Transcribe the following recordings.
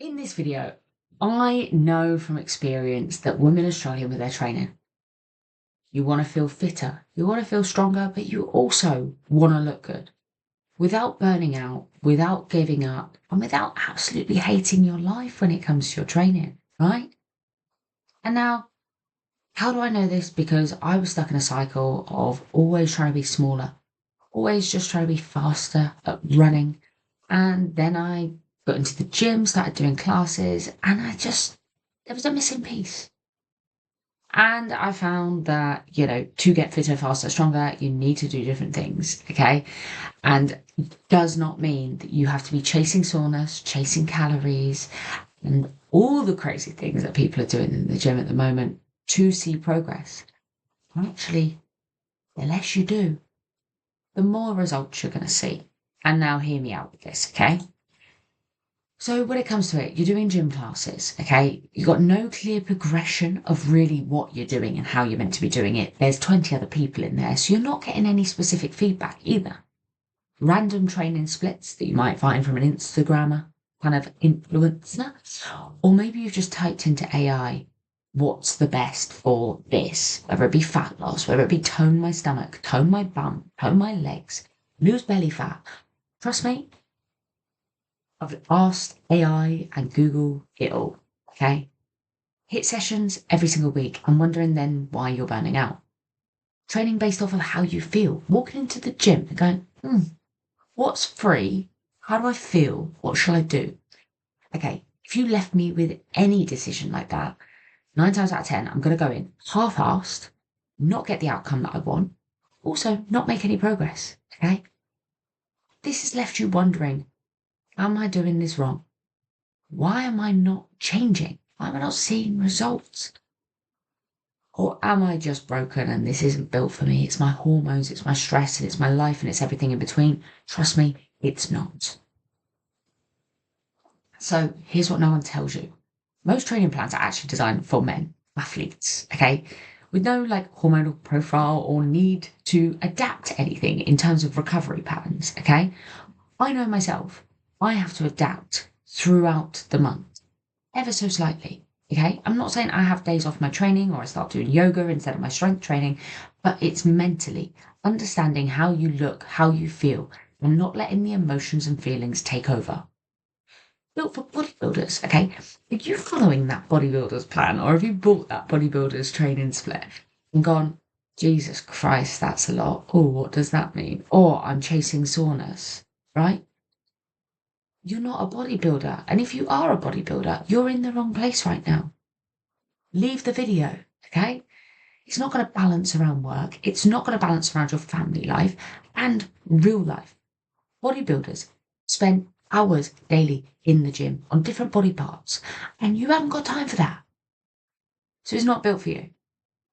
In this video, I know from experience that women are struggling with their training. You want to feel fitter, you want to feel stronger, but you also want to look good without burning out, without giving up, and without absolutely hating your life when it comes to your training, right? And now, how do I know this? Because I was stuck in a cycle of always trying to be smaller, always just trying to be faster at running. And then I got into the gym, started doing classes, and there was a missing piece. And I found that, to get fitter, faster, stronger, you need to do different things, okay? And it does not mean that you have to be chasing soreness, chasing calories, and all the crazy things that people are doing in the gym at the moment to see progress. Actually, the less you do, the more results you're going to see. And now hear me out with this, okay? So when it comes to it, you're doing gym classes, okay? You've got no clear progression of really what you're doing and how you're meant to be doing it. There's 20 other people in there, so you're not getting any specific feedback either. Random training splits that you might find from an Instagrammer, kind of influencer, or maybe you've just typed into AI, what's the best for this? Whether it be fat loss, whether it be tone my stomach, tone my bum, tone my legs, lose belly fat. Trust me, I've asked AI and Google it all, okay? Hit sessions every single week. I'm wondering then why you're burning out. Training based off of how you feel. Walking into the gym and going, what's free? How do I feel? What shall I do? Okay, if you left me with any decision like that, 9 times out of 10, I'm going to go in half-assed, not get the outcome that I want, also not make any progress, okay? This has left you wondering, am I doing this wrong? Why am I not changing? Why am I not seeing results? Or am I just broken and this isn't built for me? It's my hormones, it's my stress, and it's my life, and it's everything in between. Trust me, it's not. So here's what no one tells you. Most training plans are actually designed for men, athletes, okay? With no hormonal profile or need to adapt to anything in terms of recovery patterns, okay? I know myself, I have to adapt throughout the month, ever so slightly, okay? I'm not saying I have days off my training or I start doing yoga instead of my strength training, but it's mentally understanding how you look, how you feel, and not letting the emotions and feelings take over. Built for bodybuilders, okay? Are you following that bodybuilder's plan, or have you bought that bodybuilder's training split and gone, Jesus Christ, that's a lot. Oh, what does that mean? Or I'm chasing soreness, right? You're not a bodybuilder. And if you are a bodybuilder, you're in the wrong place right now. Leave the video, okay? It's not going to balance around work. It's not going to balance around your family life and real life. Bodybuilders spend hours daily in the gym on different body parts, and you haven't got time for that. So it's not built for you.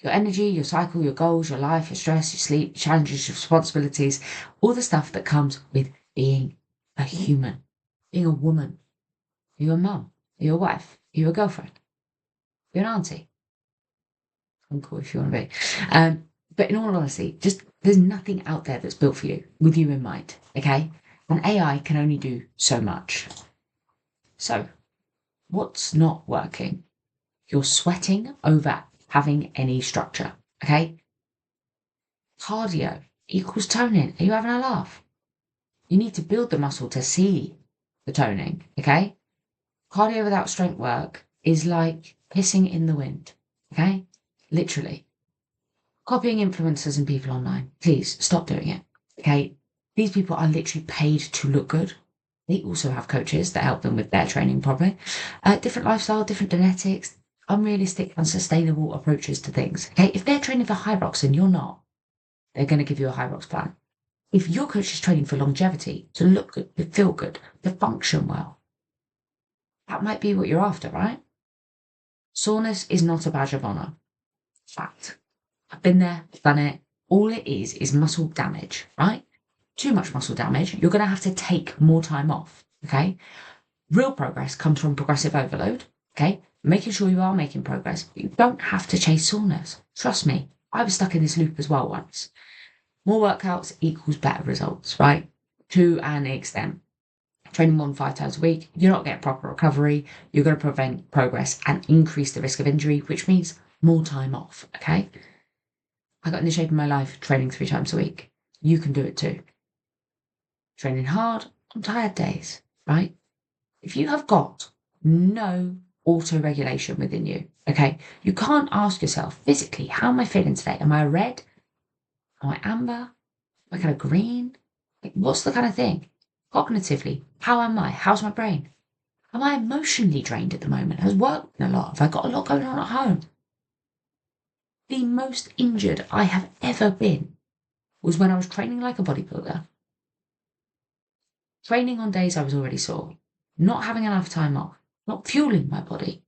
Your energy, your cycle, your goals, your life, your stress, your sleep, your challenges, your responsibilities, all the stuff that comes with being a human. Being a woman, are you a mum? Are you a wife? Are you a girlfriend? Are you an auntie? Uncle, if you want to be. But in all honesty, there's nothing out there that's built for you with you in mind, okay? And AI can only do so much. So, what's not working? You're sweating over having any structure, okay? Cardio equals toning. Are you having a laugh? You need to build the muscle to see the toning, okay? Cardio without strength work is like pissing in the wind, okay? Literally. Copying influencers and people online, please stop doing it, okay? These people are literally paid to look good. They also have coaches that help them with their training properly. Different lifestyle, different genetics, unrealistic, unsustainable approaches to things, okay? If they're training for Hyrox and you're not, they're going to give you a Hyrox plan. If your coach is training for longevity, to look good, to feel good, to function well, that might be what you're after, right? Soreness is not a badge of honor. Fact. I've been there, done it. All it is muscle damage, right? Too much muscle damage, you're going to have to take more time off, okay? Real progress comes from progressive overload, okay? Making sure you are making progress, but you don't have to chase soreness. Trust me, I was stuck in this loop as well once. More workouts equals better results, right? To an extent. training more than 5 times a week, you're not getting proper recovery, you're going to prevent progress and increase the risk of injury, which means more time off, okay? I got in the shape of my life training 3 times a week. You can do it too. Training hard on tired days, right? If you have got no auto-regulation within you, okay, you can't ask yourself physically, how am I feeling today? Am I red? Am I amber? Am I kind of green? Like, what's the kind of thing? Cognitively, how am I? How's my brain? Am I emotionally drained at the moment? Has work been a lot? Have I got a lot going on at home? The most injured I have ever been was when I was training like a bodybuilder. Training on days I was already sore, not having enough time off, not fueling my body,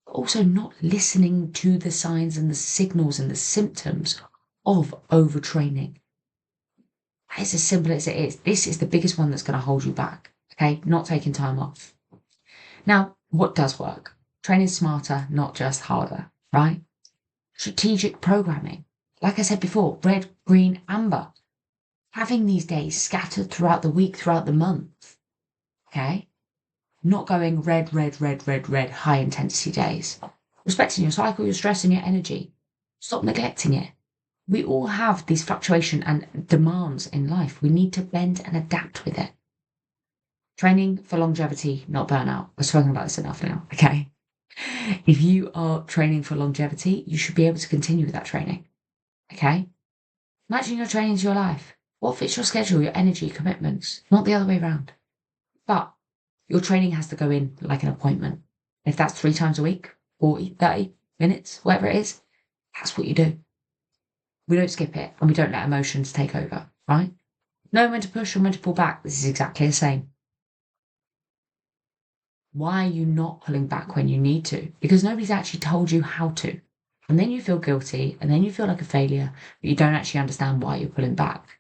but also not listening to the signs and the signals and the symptoms of overtraining. That is as simple as it is. This is the biggest one that's going to hold you back, okay? Not taking time off. Now, what does work? Training smarter, not just harder, right? Strategic programming. Like I said before, red, green, amber. Having these days scattered throughout the week, throughout the month, okay? Not going red, red, red, red, red, high intensity days. Respecting your cycle, your stress and your energy. Stop neglecting it. We all have these fluctuations and demands in life. We need to bend and adapt with it. Training for longevity, not burnout. I've spoken about this enough now, okay? If you are training for longevity, you should be able to continue with that training, okay? Imagine you're training to your life. What fits your schedule, your energy, commitments, not the other way around. But your training has to go in like an appointment. If that's 3 times a week, 40, 30 minutes, whatever it is, that's what you do. We don't skip it and we don't let emotions take over, right? Knowing when to push and when to pull back, this is exactly the same. Why are you not pulling back when you need to? Because nobody's actually told you how to. And then you feel guilty and then you feel like a failure, but you don't actually understand why you're pulling back.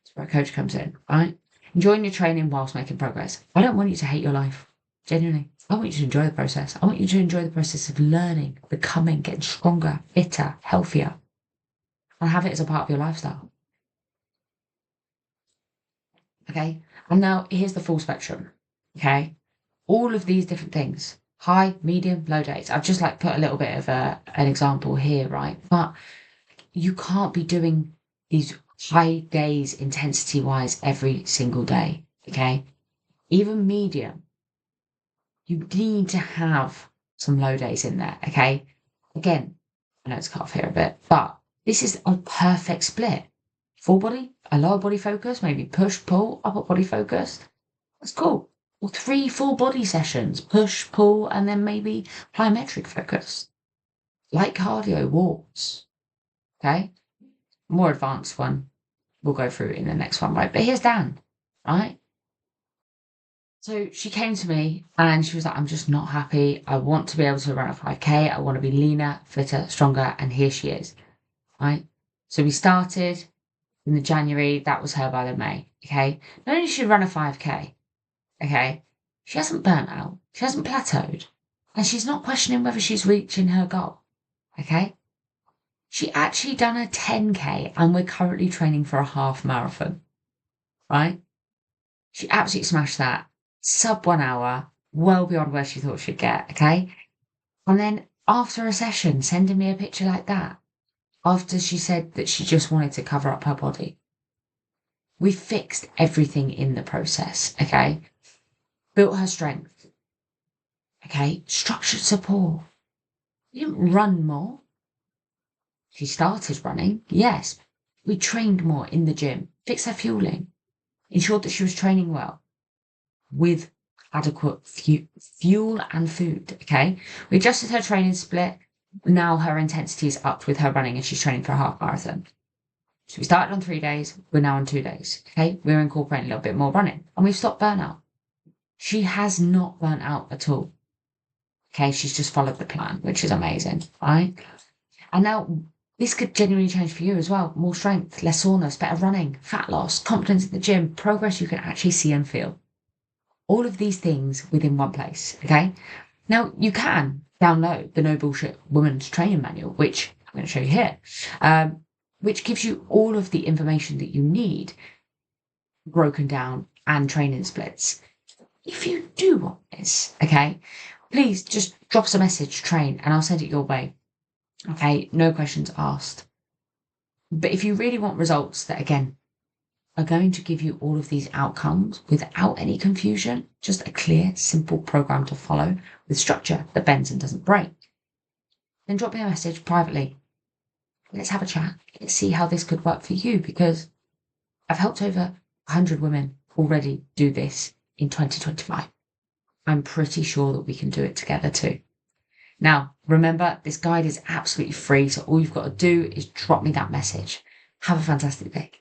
That's where a coach comes in, right? Enjoying your training whilst making progress. I don't want you to hate your life. Genuinely. I want you to enjoy the process. I want you to enjoy the process of learning, becoming, getting stronger, fitter, healthier, and have it as a part of your lifestyle. Okay? And now here's the full spectrum. Okay? All of these different things. High, medium, low days. I've just put a little bit of an example here, right? But you can't be doing these high days intensity wise every single day. Okay? Even medium. You need to have some low days in there. Okay? Again, I know it's cut off here a bit, but this is a perfect split. Full body, a lower body focus, maybe push, pull, upper body focused. That's cool. Or 3 full body sessions, push, pull, and then maybe plyometric focus. Light cardio, walks. Okay? More advanced one we'll go through in the next one, right? But here's Dan, right? So she came to me and she was like, I'm just not happy. I want to be able to run a 5K. I want to be leaner, fitter, stronger. And here she is, right? So we started in the January. That was her by the May, okay? Not only did she run a 5K, okay, she hasn't burnt out. She hasn't plateaued. And she's not questioning whether she's reaching her goal, okay? She actually done a 10K and we're currently training for a half marathon, right? She absolutely smashed that. Sub 1 hour, well beyond where she thought she'd get, okay? And then after a session, sending me a picture like that, after she said that she just wanted to cover up her body. We fixed everything in the process, okay? Built her strength, okay? Structured support. We didn't run more. She started running, yes. We trained more in the gym, fixed her fueling, ensured that she was training well with adequate fuel and food, okay? We adjusted her training split. Now her intensity is upped with her running and she's training for a half marathon. So we started on 3 days, we're now on 2 days, okay? We're incorporating a little bit more running and we've stopped burnout. She has not burnt out at all. Okay, she's just followed the plan, which is amazing, right? And now this could genuinely change for you as well. More strength, less soreness, better running, fat loss, confidence in the gym, progress you can actually see and feel. All of these things within one place, okay? Now, you can download the No Bullshit Women's Training Manual, which I'm going to show you here, which gives you all of the information that you need broken down and training splits. if you do want this, okay, please just drop us a message, Train, and I'll send it your way. Okay, no questions asked. But if you really want results that, again, are going to give you all of these outcomes without any confusion, just a clear, simple program to follow with structure that bends and doesn't break, then drop me a message privately. Let's have a chat. Let's see how this could work for you, because I've helped over 100 women already do this in 2025. I'm pretty sure that we can do it together too. Now, remember, this guide is absolutely free, so all you've got to do is drop me that message. Have a fantastic day.